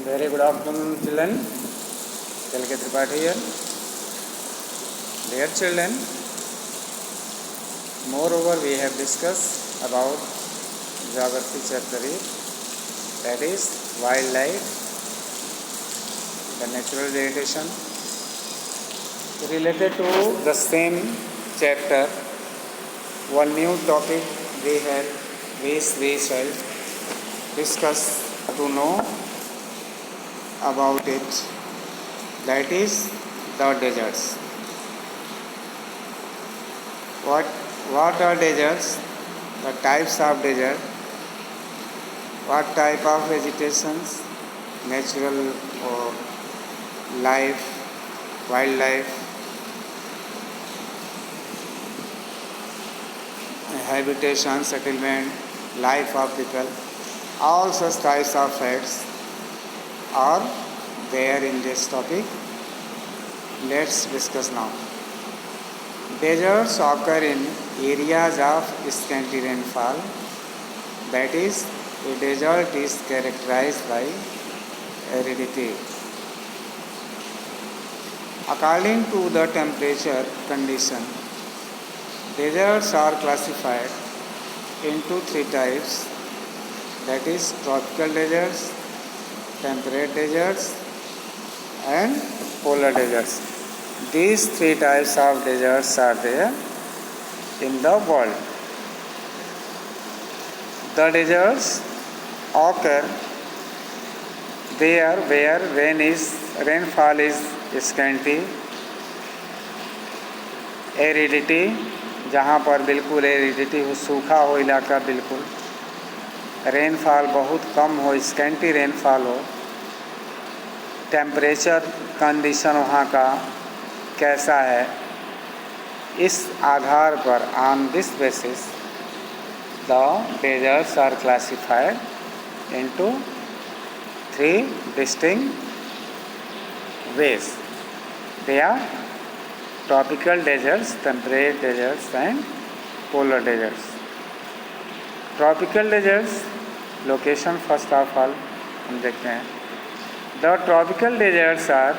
Very good afternoon, children. Telke Tripathi here. Dear children, moreover we have discussed about geography chapter 8, that is wildlife, the natural vegetation. Related to the same chapter, one new topic we shall discuss to know about it, that is the deserts. What are deserts? The types of desert, what type of vegetations, natural or life, wildlife, habitation, settlement, life of people, all such types of facts are there in this topic. Let's discuss now. Deserts occur in areas of scanty rainfall. That is, a desert is characterized by aridity. According to the temperature condition, deserts are classified into three types, that is tropical deserts, temperate deserts and polar deserts. These three types of deserts are there in the world. The deserts occur there where rainfall is scanty, aridity, जहाँ पर बिल्कुल aridity हो, सूखा हो इलाका बिल्कुल, rainfall बहुत कम हो, स्कैंटी रेनफॉल हो, टेम्परेचर कंडीशन वहाँ का कैसा है, इस आधार पर on this basis the deserts are classified into three distinct ways. They are tropical deserts, temperate deserts and polar deserts. Tropical deserts location first of all हम देखते हैं. The tropical deserts are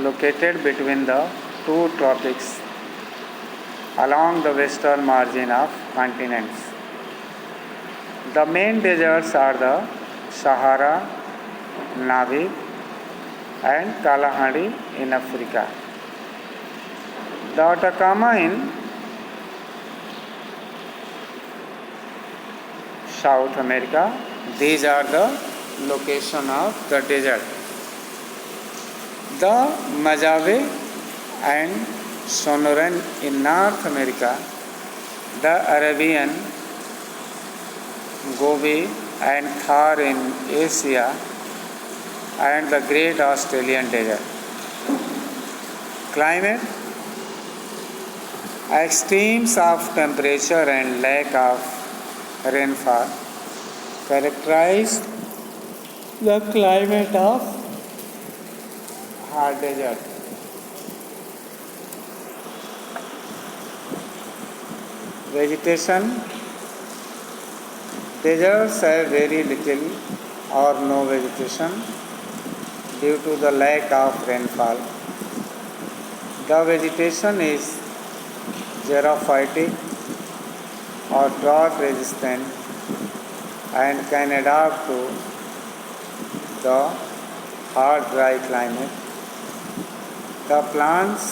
located between the two tropics along the western margin of continents. The main deserts are the Sahara, Namib and Kalahari in Africa. The Atacama in South America. These are the location of the desert. The Mojave and Sonoran in North America. The Arabian Gobi and Thar in Asia and the Great Australian Desert. Climate: extremes of temperature and lack of rainfall characterize the climate of hard desert. Vegetation: deserts have very little or no vegetation due to the lack of rainfall. The vegetation is xerophytic or drought resistant and can adapt to the hard dry climate. The plants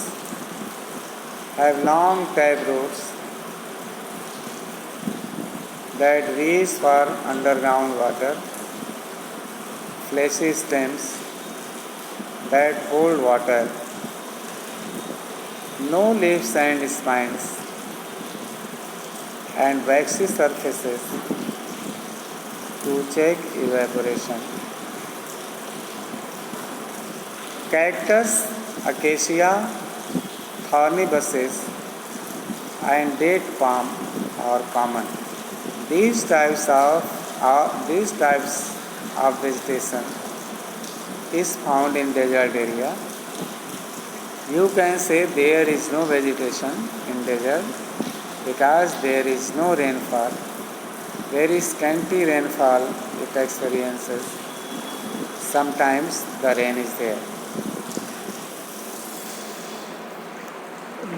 have long taproots that reach for underground water, fleshy stems that hold water, no leaves and spines, and waxy surfaces to check evaporation. Cactus, acacia, thorny bushes, and date palm are common. These types of vegetation is found in desert area. You can say there is no vegetation in desert because there is no rainfall. Very scanty rainfall it experiences. Sometimes the rain is there.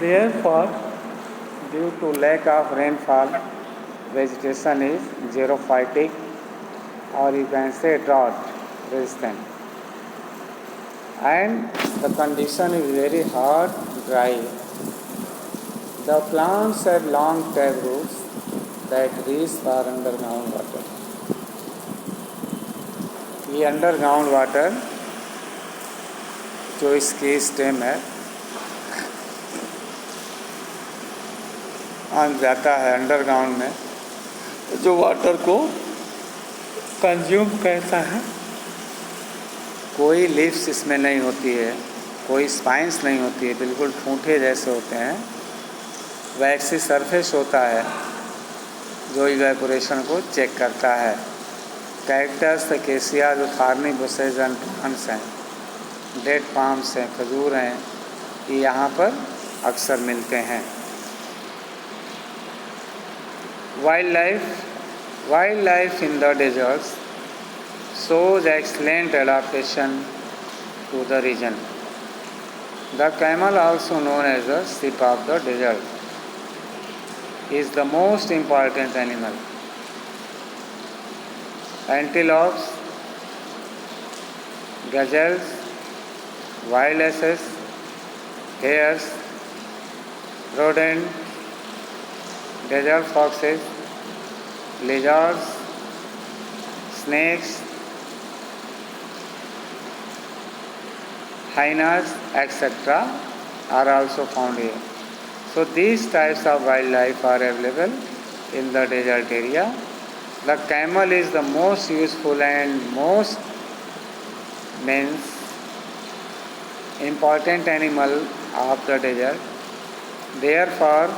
Therefore, due to lack of rainfall, vegetation is xerophytic, or you can say drought resistant. And the condition is very hot, dry. The plants have long tap roots that reach for underground water. ये underground water जो इसकी stem है जाता है underground में, जो water को consume करता है। कोई लीव्स इसमें नहीं होती है, कोई स्पाइंस नहीं होती है, बिल्कुल ठूंठे जैसे होते हैं। वैक्सी सरफेस होता है जो इवेपोरेशन को चेक करता है। कैक्टस, एकेसिया जो थॉर्नी बुशेज एंड प्लांट्स हैं, डेड पाम्स हैं, खजूर हैं, ये यहाँ पर अक्सर मिलते हैं। Wildlife in the deserts shows excellent adaptation to the region. The camel, also known as the sheep of the desert, is the most important animal. Antelopes, gazelles, wild asses, hares, rodents, desert foxes, lizards, snakes, hyenas, etc. are also found here. So these types of wildlife are available in the desert area. The camel is the most useful and most important animal of the desert. Therefore,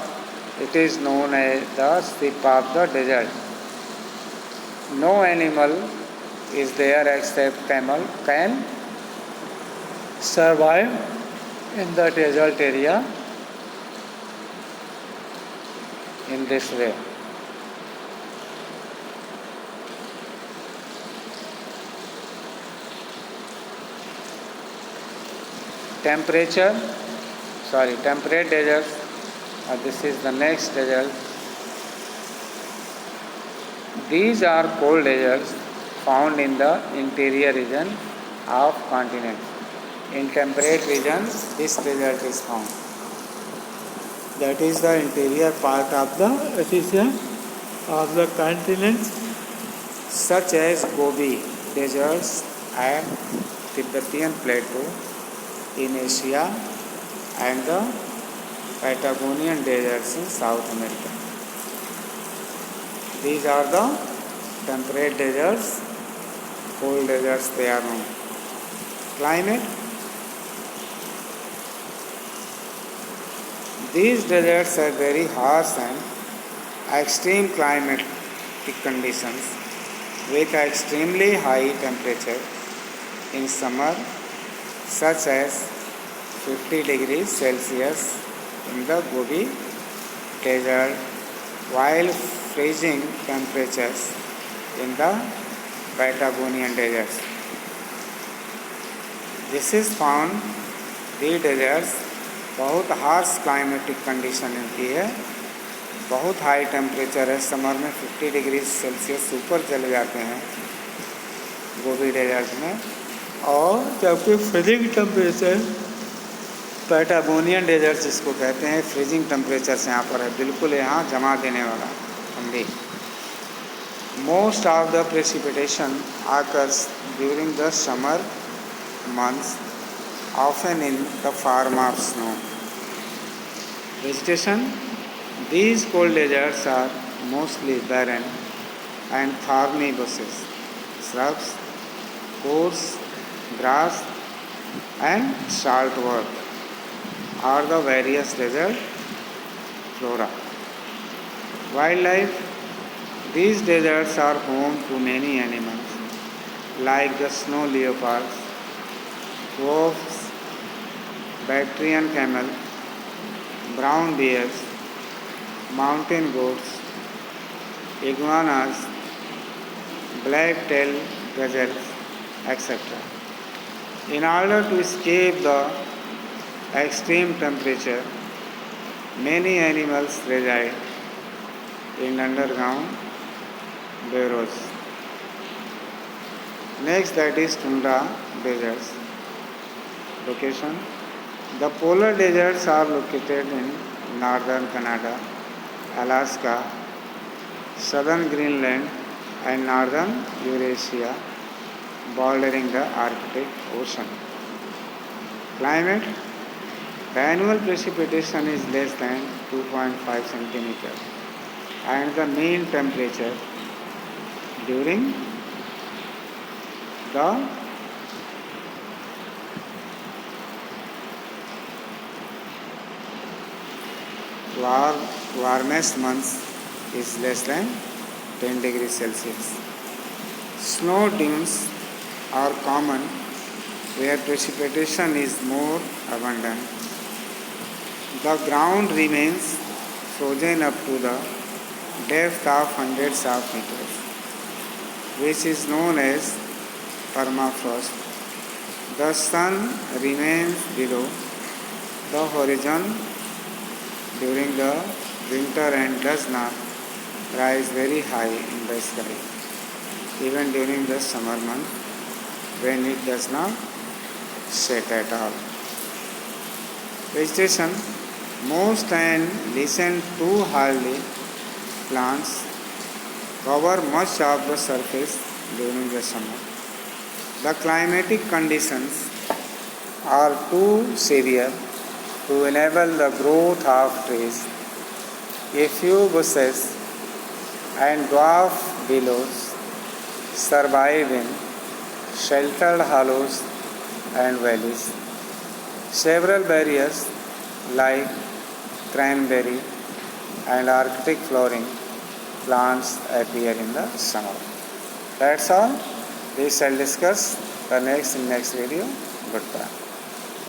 it is known as the sheep of the desert. No animal is there except camel can survive in the desert area in this way. Temperate deserts. This is the next desert. These are cold deserts found in the interior region of continents. In temperate regions, this desert is found. That is the interior part of the region of the continents, such as Gobi deserts and Tibetan Plateau in Asia and the Patagonian deserts in South America. These are the temperate deserts, cold deserts they are known. Climate. These deserts have very harsh and extreme climatic conditions with extremely high temperature in summer, such as 50 degrees Celsius in the Gobi desert, while freezing temperatures in the Patagonian deserts. This is found, these deserts बहुत harsh climatic condition इनकी है, बहुत high temperature है, summer में 50 degree Celsius ऊपर चले जाते हैं गोबी डेजर्ट में, और जबकि फ्रीजिंग टेम्परेचर पैटागोनियन डेजर्ट जिसको कहते हैं फ्रीजिंग टेम्परेचर यहाँ पर है, बिल्कुल यहाँ जमा देने वाला ठंडी. Most of the precipitation occurs during the summer months, often in the form of snow. Vegetation. These cold deserts are mostly barren and thorny bushes, shrubs, coarse grass and saltwood are the various desert flora. Wildlife. These deserts are home to many animals like the snow leopards, wolves, Bactrian camel, brown bears, mountain goats, iguanas, black-tailed gazelles, etc. In order to escape the extreme temperature, many animals reside in underground burrows. Next, that is tundra deserts. Location: the polar deserts are located in northern Canada, Alaska, southern Greenland, and northern Eurasia, bordering the Arctic Ocean. Climate: the annual precipitation is less than 2.5 centimeter, and the mean temperature during the warmest months is less than 10 degrees Celsius. Snow dunes are common where precipitation is more abundant. The ground remains frozen up to the depth of hundreds of meters, which is known as permafrost. The sun remains below the horizon during the winter and does not rise very high in the sky, even during the summer month when it does not set at all. Vegetation: most and listen to hardy plants cover much of the surface during the summer. The climatic conditions are too severe to enable the growth of trees. A few bushes and dwarf willows survive in sheltered hollows and valleys. Several berries like cranberry and Arctic flowering plants appear in the summer. That's all. We shall discuss the next in next video. Goodbye.